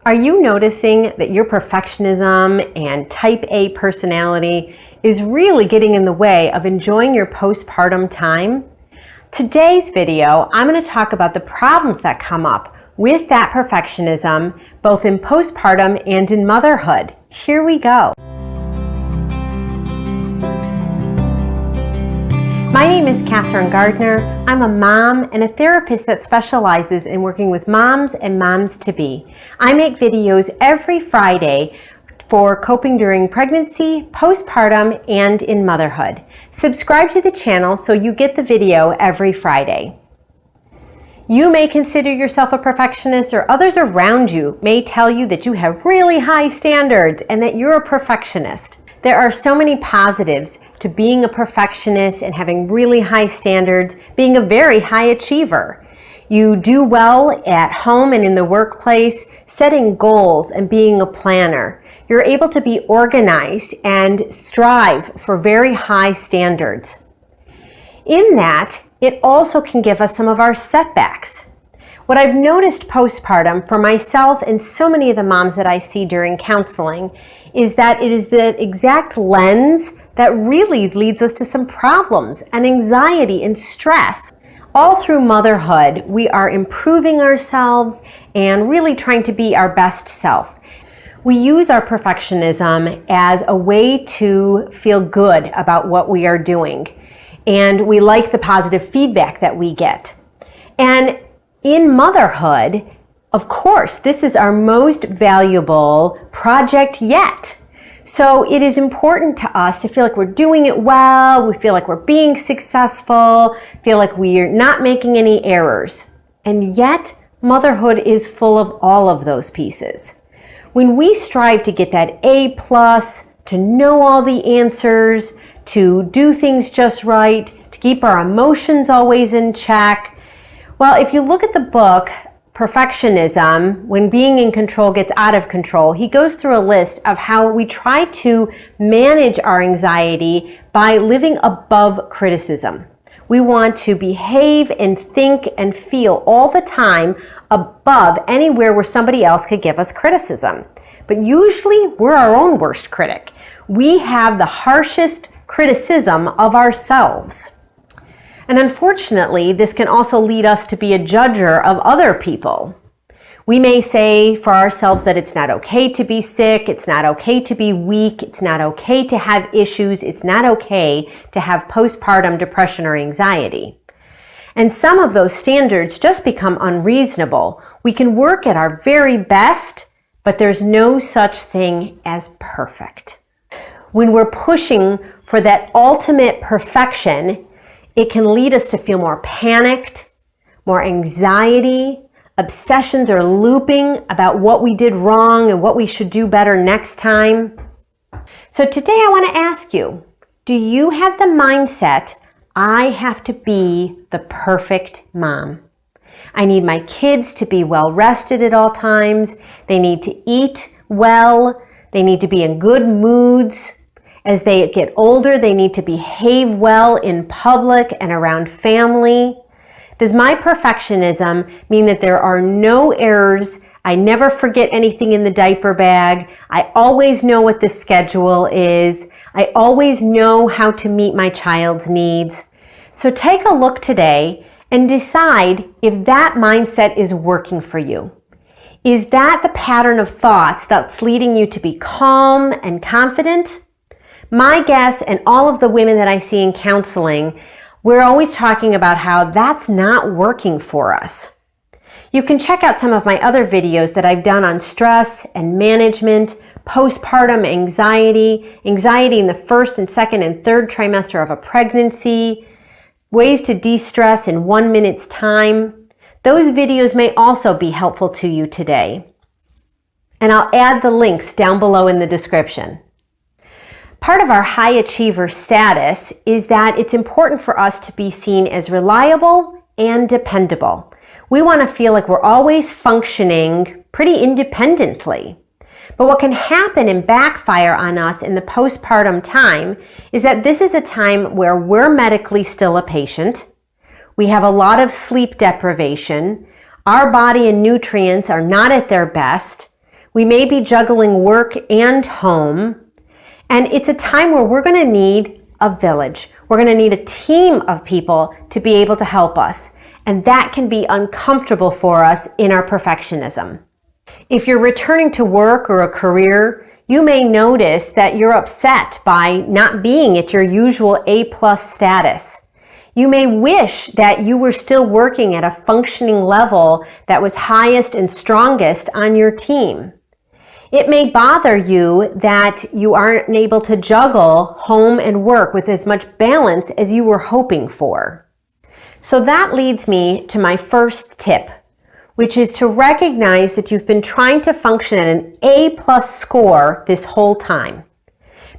Are you noticing that your perfectionism and type A personality is really getting in the way of enjoying your postpartum time? Today's video, I'm going to talk about the problems that come up with that perfectionism, both in postpartum and in motherhood. Here we go. My name is Kathryn Gardner. I'm a mom and a therapist that specializes in working with moms and moms-to-be. I make videos every Friday for coping during pregnancy, postpartum, and in motherhood. Subscribe to the channel so you get the video every Friday. You may consider yourself a perfectionist, or others around you may tell you that you have really high standards and that you're a perfectionist. There are so many positives to being a perfectionist and having really high standards, being a very high achiever. You do well at home and in the workplace, setting goals and being a planner. You're able to be organized and strive for very high standards. In that, it also can give us some of our setbacks. What I've noticed postpartum for myself and so many of the moms that I see during counseling is that it is the exact lens that really leads us to some problems and anxiety and stress. All through motherhood, we are improving ourselves and really trying to be our best self. We use our perfectionism as a way to feel good about what we are doing, and we like the positive feedback that we get. And in motherhood, of course, this is our most valuable project yet. So it is important to us to feel like we're doing it well, we feel like we're being successful, feel like we're not making any errors. And yet, motherhood is full of all of those pieces. When we strive to get that A+, to know all the answers, to do things just right, to keep our emotions always in check, well, if you look at the book, Perfectionism, When Being in Control Gets Out of Control, he goes through a list of how we try to manage our anxiety by living above criticism. We want to behave and think and feel all the time above anywhere where somebody else could give us criticism. But usually we're our own worst critic. We have the harshest criticism of ourselves. And unfortunately, this can also lead us to be a judger of other people. We may say for ourselves that it's not okay to be sick, it's not okay to be weak, it's not okay to have issues, it's not okay to have postpartum depression or anxiety. And some of those standards just become unreasonable. We can work at our very best, but there's no such thing as perfect. When we're pushing for that ultimate perfection, it can lead us to feel more panicked, more anxiety. Obsessions are looping about what we did wrong and what we should do better next time. So today I want to ask you, do you have the mindset, I have to be the perfect mom? I need my kids to be well rested at all times. They need to eat well. They need to be in good moods. As they get older, they need to behave well in public and around family. Does my perfectionism mean that there are no errors? I never forget anything in the diaper bag. I always know what the schedule is. I always know how to meet my child's needs. So take a look today and decide if that mindset is working for you. Is that the pattern of thoughts that's leading you to be calm and confident? My guess, and all of the women that I see in counseling, we're always talking about how that's not working for us. You can check out some of my other videos that I've done on stress and management, postpartum anxiety, anxiety in the first and second and third trimester of a pregnancy, ways to de-stress in 1 minute's time. Those videos may also be helpful to you today. And I'll add the links down below in the description. Part of our high achiever status is that it's important for us to be seen as reliable and dependable. We want to feel like we're always functioning pretty independently. But what can happen and backfire on us in the postpartum time is that this is a time where we're medically still a patient. We have a lot of sleep deprivation. Our body and nutrients are not at their best. We may be juggling work and home. And it's a time where we're going to need a village. We're going to need a team of people to be able to help us. And that can be uncomfortable for us in our perfectionism. If you're returning to work or a career, you may notice that you're upset by not being at your usual A+ status. You may wish that you were still working at a functioning level that was highest and strongest on your team. It may bother you that you aren't able to juggle home and work with as much balance as you were hoping for. So that leads me to my first tip, which is to recognize that you've been trying to function at an A+ score this whole time.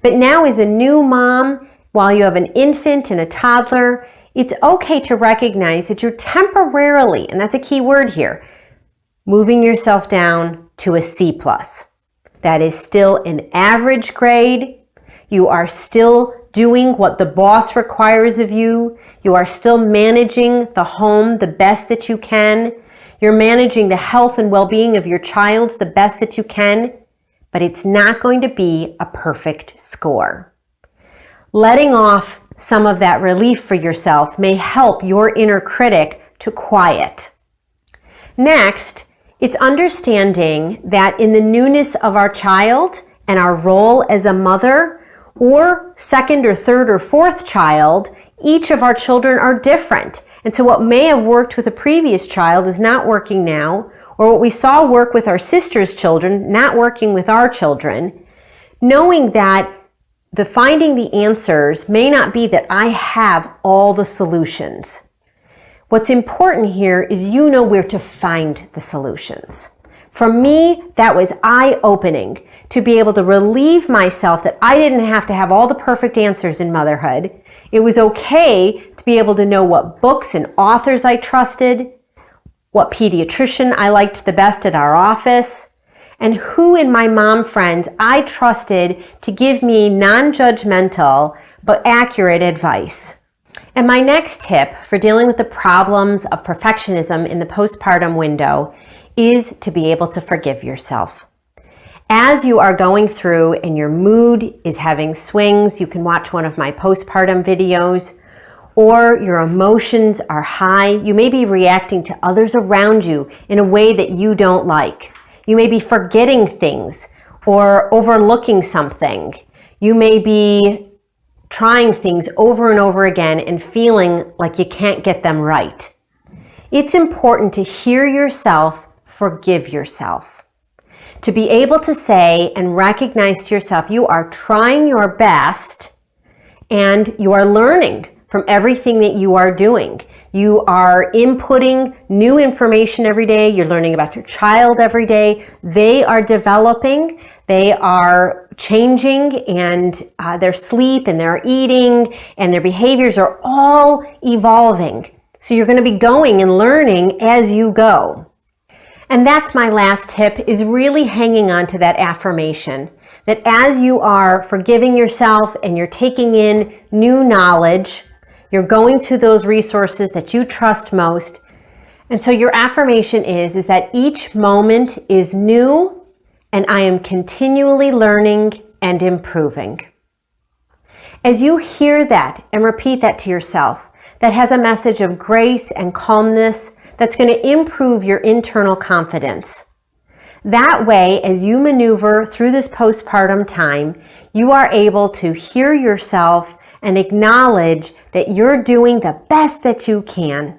But now as a new mom, while you have an infant and a toddler, it's okay to recognize that you're temporarily, and that's a key word here, moving yourself down to a C+. That is still an average grade. You are still doing what the boss requires of you. You are still managing the home the best that you can. You're managing the health and well-being of your child the best that you can, but it's not going to be a perfect score. Letting off some of that relief for yourself may help your inner critic to quiet. Next, it's understanding that in the newness of our child and our role as a mother, or second or third or fourth child, each of our children are different. And so what may have worked with a previous child is not working now, or what we saw work with our sister's children, not working with our children. Knowing that finding the answers may not be that I have all the solutions. What's important here is you know where to find the solutions. For me, that was eye-opening to be able to relieve myself that I didn't have to have all the perfect answers in motherhood. It was okay to be able to know what books and authors I trusted, what pediatrician I liked the best at our office, and who in my mom friends I trusted to give me non-judgmental but accurate advice. And my next tip for dealing with the problems of perfectionism in the postpartum window is to be able to forgive yourself. As you are going through and your mood is having swings, you can watch one of my postpartum videos, or your emotions are high. You may be reacting to others around you in a way that you don't like. You may be forgetting things or overlooking something. You may be trying things over and over again and feeling like you can't get them right. It's important to hear yourself, forgive yourself. To be able to say and recognize to yourself you are trying your best and you are learning from everything that you are doing. You are inputting new information every day. You're learning about your child every day. They are developing. They are changing, and their sleep and their eating and their behaviors are all evolving. So you're going to be going and learning as you go. And that's my last tip, is really hanging on to that affirmation. That as you are forgiving yourself and you're taking in new knowledge, you're going to those resources that you trust most. And so your affirmation is that each moment is new and I am continually learning and improving. As you hear that and repeat that to yourself, that has a message of grace and calmness that's going to improve your internal confidence. That way, as you maneuver through this postpartum time, you are able to hear yourself and acknowledge that you're doing the best that you can.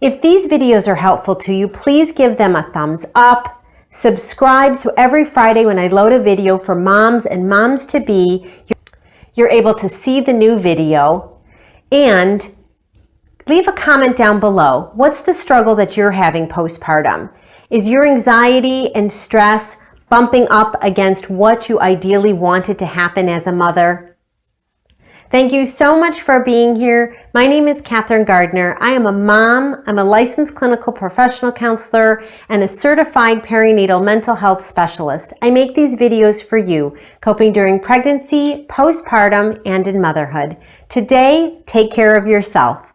If these videos are helpful to you, please give them a thumbs up. Subscribe so every Friday when I load a video for moms and moms-to-be, you're able to see the new video. And leave a comment down below. What's the struggle that you're having postpartum? Is your anxiety and stress bumping up against what you ideally wanted to happen as a mother? Thank you so much for being here. My name is Kathryn Gardner. I am a mom, I'm a licensed clinical professional counselor, and a certified perinatal mental health specialist. I make these videos for you, coping during pregnancy, postpartum, and in motherhood. Today, take care of yourself.